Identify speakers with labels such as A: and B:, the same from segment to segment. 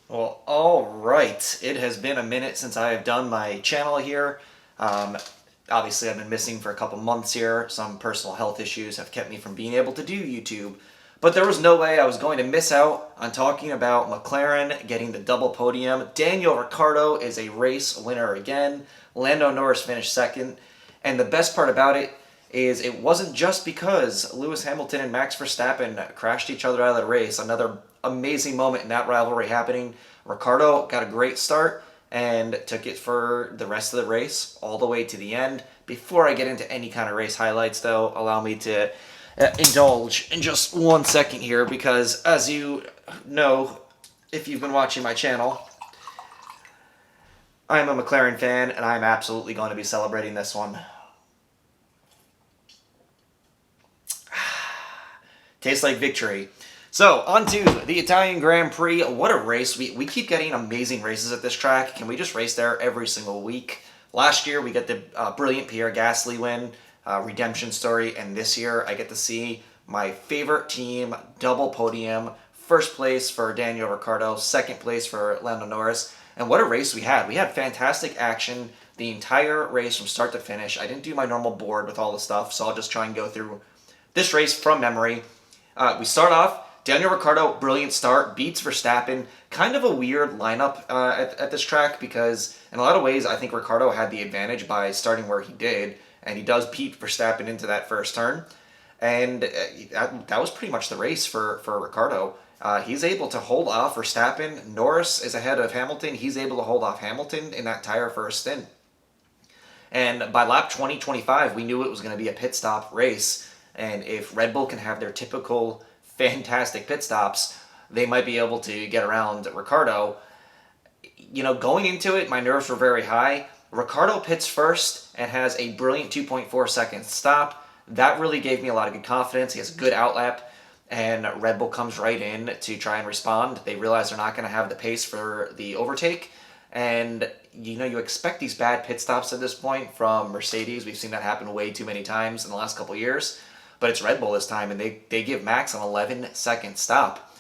A: Well, all right. It has been a minute since I have done my channel here. Um, Obviously, I've been missing for a couple months here. Some personal health issues have kept me from being able to do YouTube. But there was no way I was going to miss out on talking about McLaren getting the double podium. Daniel Ricciardo is a race winner again. Lando Norris finished second. And the best part about it is it wasn't just because Lewis Hamilton and Max Verstappen crashed each other out of the race. Another amazing moment in that rivalry happening. Ricciardo got a great start and took it for the rest of the race all the way to the end. Before I get into any kind of race highlights, though, allow me to indulge in just 1 second here because, as you know, if you've been watching my channel, I'm a McLaren fan and I'm absolutely going to be celebrating this one. Tastes like victory. So, on to the Italian Grand Prix. What a race. We keep getting amazing races at this track. Can we just race there every single week? Last year, we got the brilliant Pierre Gasly win, redemption story, and this year, I get to see my favorite team double podium. First place for Daniel Ricciardo, second place for Lando Norris. And what a race we had. We had fantastic action the entire race from start to finish. I didn't do my normal board with all the stuff, so I'll just try and go through this race from memory. We start off, Daniel Ricciardo, brilliant start, beats Verstappen. Kind of a weird lineup at this track because in a lot of ways I think Ricciardo had the advantage by starting where he did, and he does beat Verstappen into that first turn. And that was pretty much the race for Ricciardo. He's able to hold off Verstappen. Norris is ahead of Hamilton. He's able to hold off Hamilton in that entire first stint. And by lap 20-25, we knew it was going to be a pit stop race. And if Red Bull can have their typical fantastic pit stops, they might be able to get around Ricciardo. You know, going into it, my nerves were very high. Ricciardo pits first and has a brilliant 2.4 second stop. That really gave me a lot of good confidence. He has a good outlap, and Red Bull comes right in to try and respond. They realize they're not going to have the pace for the overtake. And, you know, you expect these bad pit stops at this point from Mercedes. We've seen that happen way too many times in the last couple of years. But it's Red Bull this time, and they give Max an 11-second stop.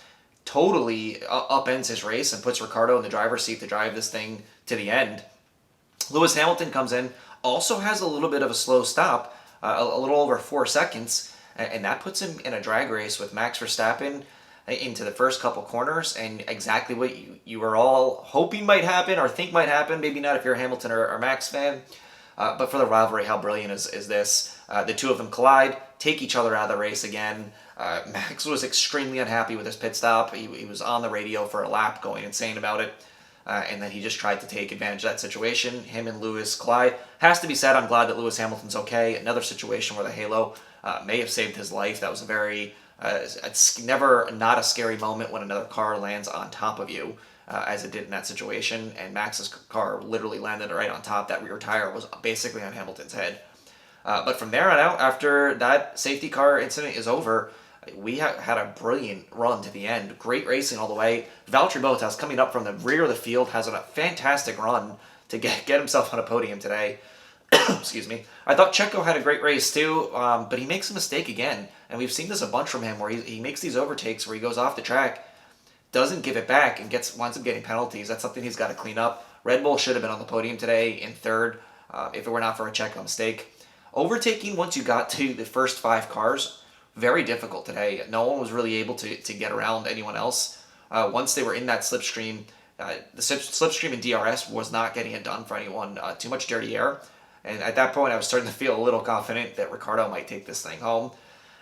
A: Totally upends his race and puts Ricciardo in the driver's seat to drive this thing to the end. Lewis Hamilton comes in, also has a little bit of a slow stop, a little over 4 seconds, and that puts him in a drag race with Max Verstappen into the first couple corners, and exactly what you were all hoping might happen or think might happen, maybe not if you're a Hamilton or Max fan. But for the rivalry, how brilliant is this? The two of them collide, take each other out of the race again. Max was extremely unhappy with his pit stop. He was on the radio for a lap going insane about it. And then he just tried to take advantage of that situation. Him and Lewis collide. Has to be said, I'm glad that Lewis Hamilton's okay. Another situation where the halo may have saved his life. That was a very, it's never not a scary moment when another car lands on top of you. As it did in that situation, and Max's car literally landed right on top. That rear tire was basically on Hamilton's head. But from there on out, after that safety car incident is over, we had a brilliant run to the end. Great racing all the way. Valtteri Bottas coming up from the rear of the field has a fantastic run to get himself on a podium today. Excuse me. I thought Checo had a great race too, but he makes a mistake again. And we've seen this a bunch from him where he makes these overtakes where he goes off the track, doesn't give it back, and winds up getting penalties. That's something he's got to clean up. Red Bull should have been on the podium today in third if it were not for a Checo mistake. Overtaking once you got to the first 5 cars, very difficult today. No one was really able to get around anyone else. Once they were in that slipstream, the slipstream in DRS was not getting it done for anyone. Too much dirty air. And at that point, I was starting to feel a little confident that Ricciardo might take this thing home.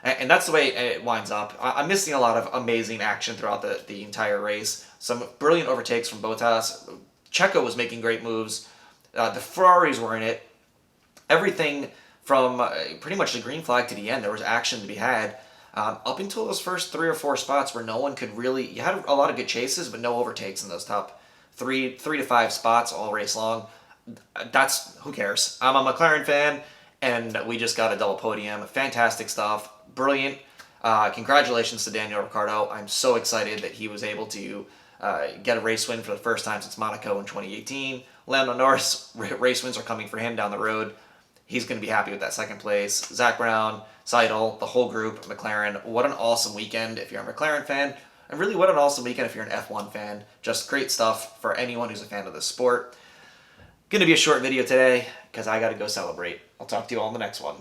A: And that's the way it winds up. I'm missing a lot of amazing action throughout the entire race. Some brilliant overtakes from Bottas. Checo was making great moves. The Ferraris were in it. Everything from pretty much the green flag to the end, there was action to be had. Up until those first 3 or 4 spots where no one could really... You had a lot of good chases, but no overtakes in those top 3 to 5 spots all race long. That's... Who cares? I'm a McLaren fan, and we just got a double podium. Fantastic stuff. Brilliant. Congratulations to Daniel Ricciardo. I'm so excited that he was able to get a race win for the first time since Monaco in 2018. Lando Norris, race wins are coming for him down the road. He's going to be happy with that second place. Zach Brown, Seidel, the whole group, McLaren. What an awesome weekend if you're a McLaren fan. And really what an awesome weekend if you're an F1 fan. Just great stuff for anyone who's a fan of the sport. Going to be a short video today because I got to go celebrate. I'll talk to you all in the next one.